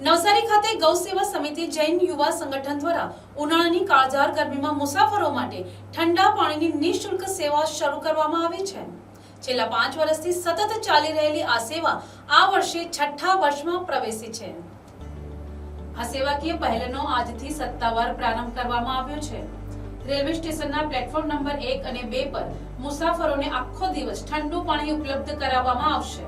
નવસારી ખાતે ગૌ સેવા સમિતિ જૈન યુવા સંગઠન દ્વારા ઉનાળાની કાળઝાળ ગરમીમાં મુસાફરો માટે ઠંડા પાણીની નિઃશુલ્ક સેવા શરૂ કરવામાં આવી છે। છેલ્લા 5 વર્ષથી સતત ચાલી રહેલી આ સેવા આ વર્ષે 6થા વર્ષમાં પ્રવેશી છે। આ સેવાકીય પહેલનો આજથી સત્તાવાર પ્રારંભ કરવામાં આવ્યો છે। રેલવે સ્ટેશનના પ્લેટફોર્મ નંબર 1 અને 2 પર મુસાફરોને આખો દિવસ ઠંડુ પાણી ઉપલબ્ધ કરાવવામાં આવશે।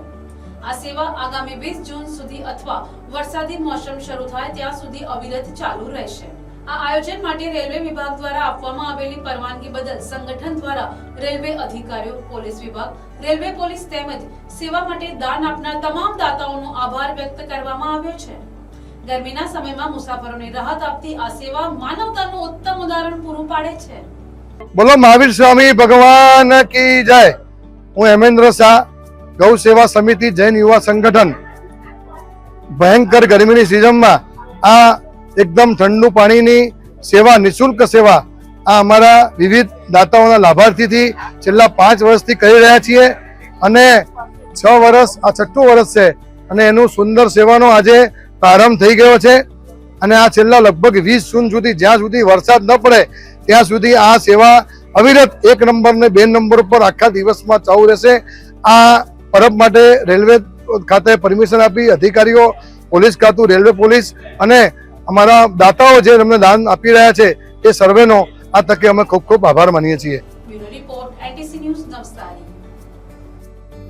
આ સેવા આગામી 20 જૂન સુધી અથવા વરસાદી મોસમ શરૂ થાય ત્યાં સુધી અવિરત ચાલુ રહેશે। આ આયોજન માટે રેલવે વિભાગ દ્વારા આપવામાં આવેલી પરવાનગી બદલ સંગઠન દ્વારા રેલવે અધિકારીઓ, પોલીસ વિભાગ, રેલવે પોલીસ તેમજ સેવા માટે દાન આપનાર તમામ દાતાઓનો આભાર વ્યક્ત કરવામાં આવ્યો છે। ગરમીના સમયમાં મુસાફરોને રાહત આપતી આ સેવા માનવતાનું ઉત્તમ ઉદાહરણ પૂરું પાડે છે। બોલો મહાવીર સ્વામી ભગવાન કી જય। હું હેમેન્દ્ર શાહ, ગૌ સેવા સમિતિ જૈન યુવા સંગઠન ભયંકર ગરમીની સિઝનમાં આ એકદમ ઠંડુ પાણીની સેવા, નિઃશુલ્ક સેવા આ અમારા વિવિધ દાતાઓના લાભાર્થીથી છેલ્લા 5 વર્ષથી કરી રહ્યા છીએ અને 6 વર્ષ આ 6થું વર્ષ છે અને એનું સુંદર સેવાનો આજે પ્રારંભ થઈ ગયો છે અને આ છેલ્લા લગભગ 20 જૂન સુધી જ્યાં સુધી વરસાદ ન પડે ત્યાં સુધી આ સેવા અવિરત 1 નંબર ને 2 નંબર પર આખા દિવસમાં ચાલુ રહેશે। આ પરબ માટે રેલવે ખાતે પરમિશન આપી અધિકારીઓ, પોલીસ ખાતું, રેલવે પોલીસ અને અમારા દાતાઓ જે અમને દાન આપી રહ્યા છે એ સર્વેનો આ તકે અમે ખૂબ ખૂબ આભાર માનીએ છીએ। Bureau report, NTC news, Navsari.